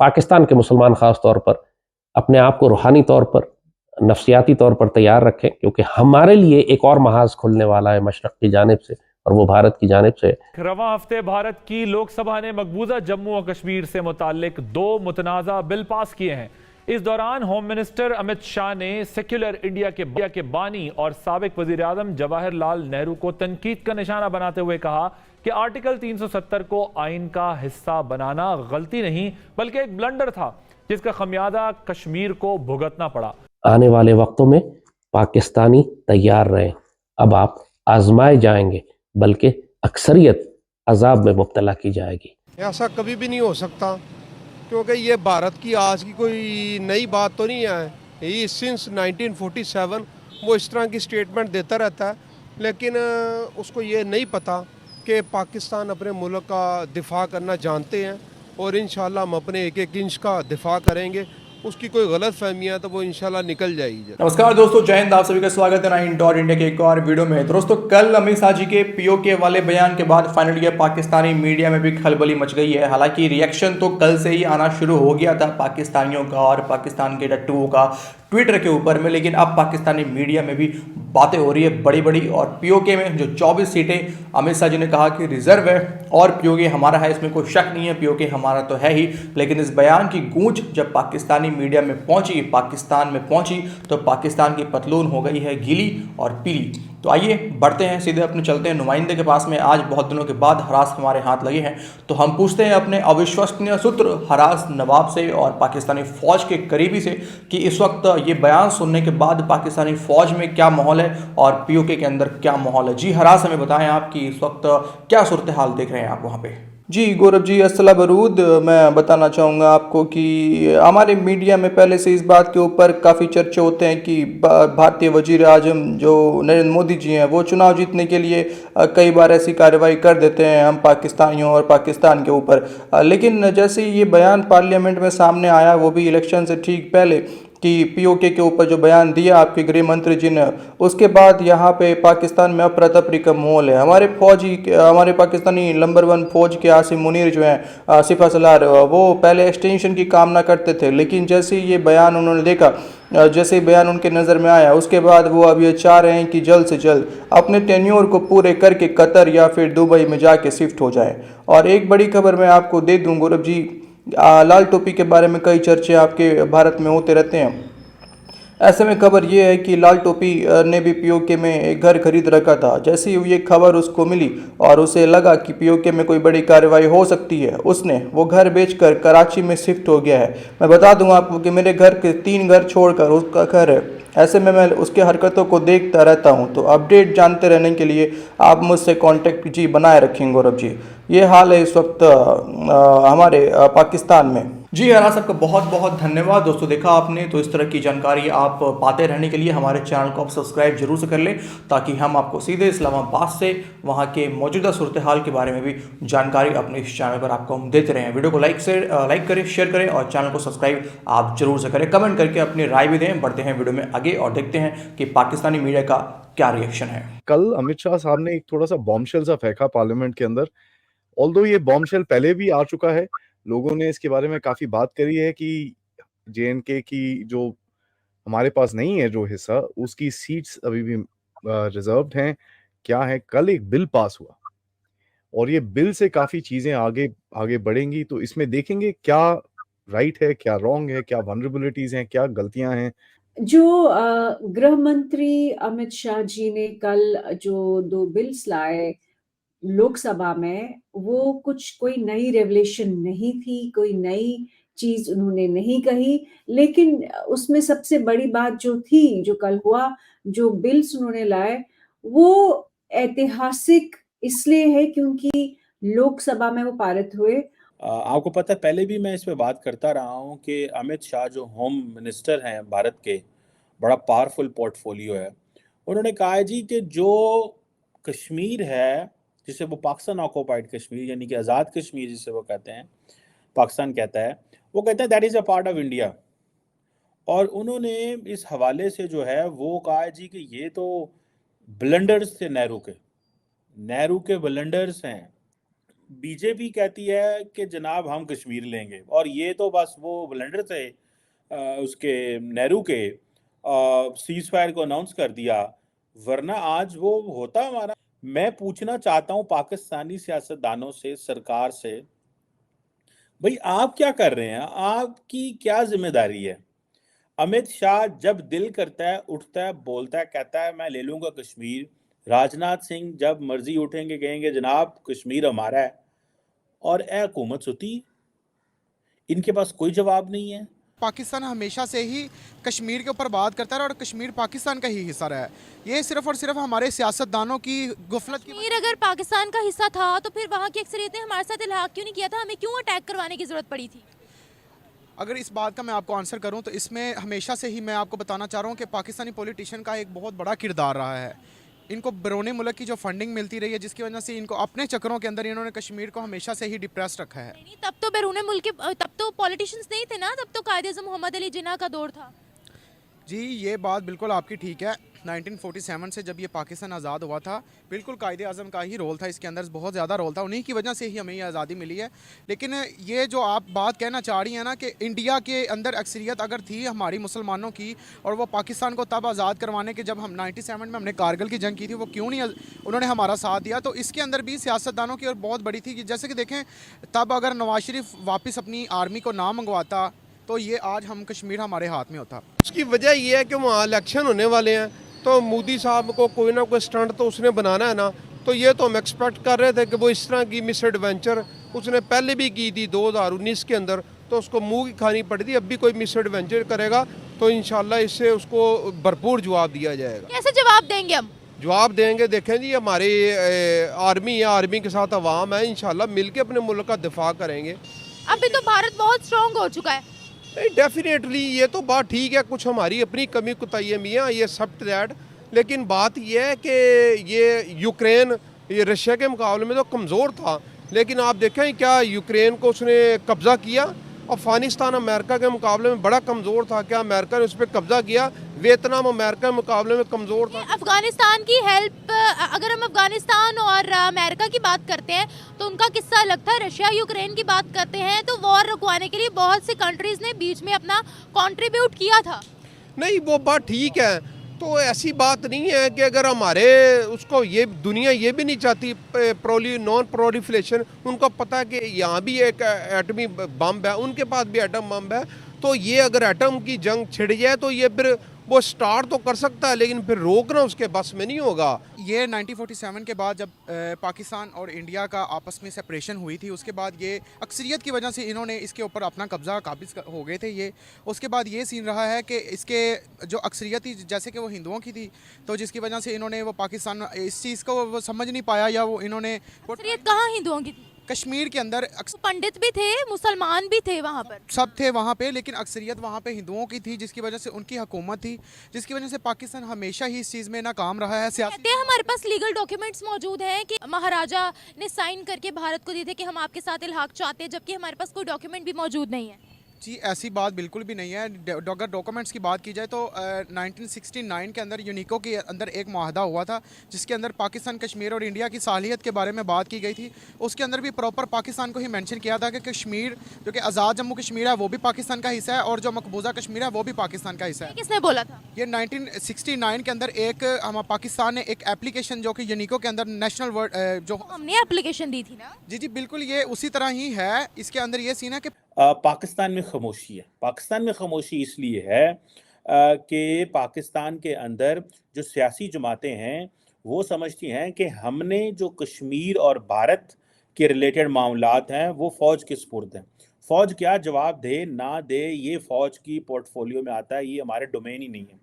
पाकिस्तान के मुसलमान ख़ास तौर पर अपने आप को रूहानी तौर पर, नफ्सियाती तौर पर तैयार रखें, क्योंकि हमारे लिए एक और महाज़ खुलने वाला है मशरक़ की जानिब से, और वो भारत की जानिब से। रवां हफ्ते भारत की लोकसभा ने मकबूजा जम्मू और कश्मीर से मुताल्लिक 2 मुतनाज़ा बिल पास किए हैं। इस दौरान होम मिनिस्टर अमित शाह ने सेक्युलर इंडिया के बानी और साबिक वज़ीर आज़म जवाहरलाल नेहरू को तनकीद का निशाना बनाते हुए कहा कि आर्टिकल 370 को आइन का हिस्सा बनाना गलती नहीं बल्कि एक ब्लंडर था, जिसका खमियाजा कश्मीर को भुगतना पड़ा। आने वाले वक्तों में पाकिस्तानी तैयार रहें, अब आप आजमाए जाएंगे, बल्कि अक्सरियत अजाब में मुब्तला की जाएगी। ऐसा कभी भी नहीं हो सकता, क्योंकि ये भारत की आज की कोई नई बात तो नहीं है। ये सिंस 1947 वो इस तरह की स्टेटमेंट देता रहता है, लेकिन उसको ये नहीं पता कि पाकिस्तान अपने मुल्क का दिफा करना जानते हैं, और इंशाल्लाह हम अपने एक एक इंच का दिफा करेंगे। उसकी कोई गलत फहमियाँ है तो वो इंशाल्लाह निकल जाएगी। नमस्कार दोस्तों, जय हिंद। आप सभी का स्वागत है $9 के एक और वीडियो में। दोस्तों, कल अमित शाह जी के पीओके वाले बयान के बाद फाइनली पाकिस्तानी मीडिया में भी खलबली मच गई है। हालांकि रिएक्शन तो कल से ही आना शुरू हो गया था पाकिस्तानियों का और पाकिस्तान के टट्टुओं का ट्विटर के ऊपर में, लेकिन अब पाकिस्तानी मीडिया में भी बातें हो रही है बड़ी बड़ी। और पीओके में जो 24 सीटें अमित शाह जी ने कहा कि रिजर्व है और पीओके हमारा है, इसमें कोई शक नहीं है, पीओके हमारा तो है ही। लेकिन इस बयान की गूंज जब पाकिस्तानी मीडिया में पहुंची, पाकिस्तान में पहुंची, तो पाकिस्तान की पतलून हो गई है गीली और पीली। तो आइए बढ़ते हैं, सीधे अपने चलते हैं नुमाइंदे के पास में। आज बहुत दिनों के बाद हरास हमारे हाथ लगे हैं, तो हम पूछते हैं अपने अविश्वसनीय सूत्र हरास नवाब से और पाकिस्तानी फौज के करीबी से कि इस वक्त ये बयान सुनने के बाद पाकिस्तानी फौज में क्या माहौल है और पीओके के अंदर क्या माहौल है। जी हरास, हमें बताएं आप कि इस वक्त क्या सूरत हाल देख रहे हैं आप वहाँ पे। जी गौरव जी, अस्सलाम बरूद। मैं बताना चाहूँगा आपको कि हमारे मीडिया में पहले से इस बात के ऊपर काफ़ी चर्चे होते हैं कि भारतीय वजीर आजम जो नरेंद्र मोदी जी हैं वो चुनाव जीतने के लिए कई बार ऐसी कार्रवाई कर देते हैं हम पाकिस्तानियों और पाकिस्तान के ऊपर। लेकिन जैसे ही ये बयान पार्लियामेंट में सामने आया, वो भी इलेक्शन से ठीक पहले, कि पीओके के ऊपर जो बयान दिया आपके गृह मंत्री जी ने, उसके बाद यहाँ पे पाकिस्तान में अफरा तफरी का माहौल है। हमारे पाकिस्तानी नंबर 1 फौज के आसिम मुनीर जो हैं सिपह सलार, वो पहले एक्सटेंशन की कामना करते थे, लेकिन जैसे ही ये बयान उन्होंने देखा, जैसे ही बयान उनके नज़र में आया, उसके बाद वो अब ये चाह रहे हैं कि जल्द से जल्द अपने टेन्योर को पूरे करके कतर या फिर दुबई में जाके शिफ्ट हो जाए। और एक बड़ी खबर मैं आपको दे दूँ गौरव जी, लाल टोपी के बारे में कई चर्चे आपके भारत में होते रहते हैं। ऐसे में खबर ये है कि लाल टोपी ने भी पीओके में एक घर खरीद रखा था। जैसे ही ये खबर उसको मिली और उसे लगा कि पीओके में कोई बड़ी कार्रवाई हो सकती है, उसने वो घर बेचकर कराची में शिफ्ट हो गया है। मैं बता दूं आपको कि मेरे घर के 3 घर छोड़कर उसका घर है। ऐसे में मैं उसके हरकतों को देखता रहता हूं, तो अपडेट जानते रहने के लिए आप मुझसे कांटेक्ट जी बनाए रखें गौरव जी। ये हाल है इस वक्त हमारे पाकिस्तान में। जी हरा, सबका बहुत बहुत धन्यवाद। दोस्तों, देखा आपने, तो इस तरह की जानकारी आप पाते रहने के लिए हमारे चैनल को आप सब्सक्राइब जरूर से कर लें, ताकि हम आपको सीधे इस्लामाबाद से वहाँ के मौजूदा सूरत हाल के बारे में भी जानकारी अपने इस चैनल पर आपको हम देते रहें। वीडियो को लाइक करें, शेयर करें और चैनल को सब्सक्राइब आप जरूर से करें। कमेंट करके अपनी राय भी दें। बढ़ते हैं वीडियो में आगे और देखते हैं कि पाकिस्तानी मीडिया का क्या रिएक्शन है। कल अमित शाह साहब ने एक थोड़ा सा बॉम्बशेल सा फेंका पार्लियामेंट के अंदर। ऑल्दो ये बॉम्बशेल पहले भी आ चुका है, लोगों ने इसके बारे में काफी बात करी है कि जेएनके की जो हमारे पास नहीं है जो हिस्सा, उसकी सीट्स अभी भी रिजर्व्ड हैं। क्या है, कल एक बिल पास हुआ और ये बिल से काफी चीजें आगे आगे बढ़ेंगी, तो इसमें देखेंगे क्या राइट है, क्या रॉन्ग है, क्या वनरेबिलिटीज हैं, क्या गलतियां हैं। जो गृह मंत्री अमित शाह जी ने कल जो 2 बिल्स लाए लोकसभा में, वो कुछ कोई नई रेवलेशन नहीं थी, कोई नई चीज उन्होंने नहीं कही, लेकिन उसमें सबसे बड़ी बात जो थी, जो कल हुआ, जो बिल्स उन्होंने लाए, वो ऐतिहासिक इसलिए है क्योंकि लोकसभा में वो पारित हुए। आपको पता है, पहले भी मैं इस पे बात करता रहा हूँ कि अमित शाह जो होम मिनिस्टर हैं भारत के, बड़ा पावरफुल पोर्टफोलियो है। उन्होंने कहा है जी कि जो कश्मीर है, जिसे वो पाकिस्तान ऑक्युपाइड कश्मीर यानी कि आज़ाद कश्मीर जिसे वो कहते हैं, पाकिस्तान कहता है, वो कहता है that is a part of India. और उन्होंने इस हवाले से जो है वो कहा है जी कि ये तो ब्लंडर्स थे नेहरू के ब्लंडर्स हैं। बीजेपी कहती है कि जनाब हम कश्मीर लेंगे, और ये तो बस वो ब्लंडर थे उसके नेहरू के सीज फायर को अनाउंस कर दिया, वरना आज वो होता हमारा। मैं पूछना चाहता हूँ पाकिस्तानी सियासतदानों से, सरकार से, भाई आप क्या कर रहे हैं? आपकी क्या जिम्मेदारी है? अमित शाह जब दिल करता है उठता है, बोलता है, कहता है मैं ले लूंगा कश्मीर। राजनाथ सिंह जब मर्जी उठेंगे कहेंगे जनाब कश्मीर हमारा है, और ए हुकूमत सुती, इनके पास कोई जवाब नहीं है। पाकिस्तान हमेशा से ही कश्मीर के ऊपर बात करता है और कश्मीर पाकिस्तान का ही हिस्सा रहा है। ये सिर्फ और सिर्फ हमारे सियासतदानों की गुफलत की कश्मीर अगर पाकिस्तान का हिस्सा था तो फिर वहाँ की अक्सरियत ने हमारे साथ इल्हाक क्यों नहीं किया था? हमें क्यों अटैक करवाने की जरूरत पड़ी थी? अगर इस बात का मैं आपको आंसर करूं तो इसमें हमेशा से ही मैं आपको बताना चाह रहा हूं कि पाकिस्तानी पॉलिटिशियन का एक बहुत बड़ा किरदार रहा है। इनको बैरून मुल्क की जो फंडिंग मिलती रही है, जिसकी वजह से इनको अपने चक्करों के अंदर इन्होंने कश्मीर को हमेशा से ही डिप्रेस रखा है। नहीं, तब तो बैरून मुल्क के, तब तो पॉलिटिशियंस नहीं थे ना, तब तो कायदे-ए-आज़म मोहम्मद अली जिन्ना का दौर था। जी ये बात बिल्कुल आपकी ठीक है। 1947 से जब ये पाकिस्तान आज़ाद हुआ था, बिल्कुल कायदे आज़म का ही रोल था इसके अंदर, बहुत ज़्यादा रोल था, उन्हीं की वजह से ही हमें ये आज़ादी मिली है। लेकिन ये जो आप बात कहना चाह रही हैं ना कि इंडिया के अंदर अक्सरियत अगर थी हमारी मुसलमानों की, और वो पाकिस्तान को तब आज़ाद करवाने के, जब हम 97 में हमने कारगिल की जंग की थी, वो क्यों नहीं उन्होंने हमारा साथ दिया? तो इसके अंदर भी सियासतदानों की और बहुत बड़ी थी कि जैसे कि देखें, तब अगर नवाज शरीफ वापस अपनी आर्मी को ना मंगवाता तो ये आज हम कश्मीर हमारे हाथ में होता। उसकी वजह ये है कि वहाँ इलेक्शन होने वाले हैं, तो मोदी साहब को कोई ना कोई स्टंट तो उसने बनाना है ना। तो ये तो हम एक्सपेक्ट कर रहे थे कि वो इस तरह की मिस एडवेंचर उसने पहले भी की थी 2019 के अंदर, तो उसको मुंह की खानी पड़ी थी। अब भी कोई मिस एडवेंचर करेगा तो इंशाल्लाह इससे उसको भरपूर जवाब दिया जाएगा। कैसे जवाब देंगे हम? जवाब देंगे, देखें जी हमारी आर्मी है, आर्मी के साथ अवाम है, इंशाल्लाह मिलके अपने मुल्क का दिफा करेंगे। अभी तो भारत बहुत स्ट्रॉन्ग हो चुका है। नहीं, डेफिनेटली ये तो बात ठीक है, कुछ हमारी अपनी कमी कुताहियाँ भी हैं, ये सब दैट, लेकिन बात ये है कि ये यूक्रेन ये रशिया के मुकाबले में तो कमज़ोर था, लेकिन आप देखें क्या यूक्रेन को उसने कब्ज़ा किया। अफगानिस्तान अमेरिका के मुकाबले में बड़ा कमज़ोर था, क्या अमेरिका ने उस पर कब्ज़ा किया? वियतनाम अमेरिका के मुकाबले में कमज़ोर था। अफगानिस्तान की हेल्प, अगर हम अफगानिस्तान और अमेरिका की बात करते हैं तो उनका किस्सा अलग था। रशिया यूक्रेन की बात करते हैं तो वॉर रुकवाने के लिए बहुत सी कंट्रीज ने बीच में अपना कंट्रीब्यूट किया था। नहीं, वो बात ठीक है, तो ऐसी बात नहीं है कि अगर हमारे उसको ये दुनिया ये भी नहीं चाहती नॉन प्रोलिफरेशन। उनको पता है कि यहाँ भी एक एटमी बम है, उनके पास भी एटम बम है, तो ये अगर एटम की जंग छिड़ जाए तो ये फिर वो स्टार्ट तो कर सकता है, लेकिन फिर रोकना उसके बस में नहीं होगा। ये 1947 के बाद जब पाकिस्तान और इंडिया का आपस में सेपरेशन हुई थी, उसके बाद ये अक्सरियत की वजह से इन्होंने इसके ऊपर अपना कब्ज़ा काबिज हो गए थे ये। उसके बाद ये सीन रहा है कि इसके जो अक्सरियत थी, जैसे कि वो हिंदुओं की थी, तो जिसकी वजह से इन्होंने वो पाकिस्तान इस चीज़ को वो समझ नहीं पाया, या वो इन्होंने अक्सरियत कहाँ हिंदुओं की थी? कश्मीर के अंदर पंडित भी थे, मुसलमान भी थे, वहाँ पर सब थे वहाँ पे, लेकिन अक्सरियत वहाँ पे हिंदुओं की थी, जिसकी वजह से उनकी हुकूमत थी, जिसकी वजह से पाकिस्तान हमेशा ही इस चीज़ में नाकाम रहा है। कहते हैं हमारे पास लीगल डॉक्यूमेंट्स मौजूद हैं कि महाराजा ने साइन करके भारत को दिए थे कि हम आपके साथ इल्हाक चाहते हैं, जबकि हमारे पास कोई डॉक्यूमेंट भी मौजूद नहीं है। जी ऐसी बात बिल्कुल भी नहीं है। अगर डॉक्यूमेंट्स की बात की जाए तो 1969 के अंदर यूनिको के अंदर एक मुआहदा हुआ था, जिसके अंदर पाकिस्तान, कश्मीर और इंडिया की सालियत के बारे में बात की गई थी। उसके अंदर भी प्रॉपर पाकिस्तान को ही मेंशन किया था कि कश्मीर जो कि आज़ाद जम्मू कश्मीर है वो भी पाकिस्तान का हिस्सा है, और जो मकबूजा कश्मीर है वो भी पाकिस्तान का हिस्सा है। किसने बोला था? ये 1969 के अंदर एक पाकिस्तान ने एक एप्लीकेशन जो कि यूनिको के अंदर नेशनल वर्ड जो हमने एप्लीकेशन दी थी ना। जी जी बिल्कुल, ये उसी तरह ही है। इसके अंदर ये सीन है कि पाकिस्तान में खामोशी है। पाकिस्तान में खामोशी इसलिए है कि पाकिस्तान के अंदर जो सियासी जमातें हैं वो समझती हैं कि हमने जो कश्मीर और भारत के रिलेटेड मामलात हैं वो फ़ौज के सुपुर्द हैं। फ़ौज क्या जवाब दे ना दे, ये फ़ौज की पोर्टफोलियो में आता है, ये हमारे डोमेन ही नहीं है।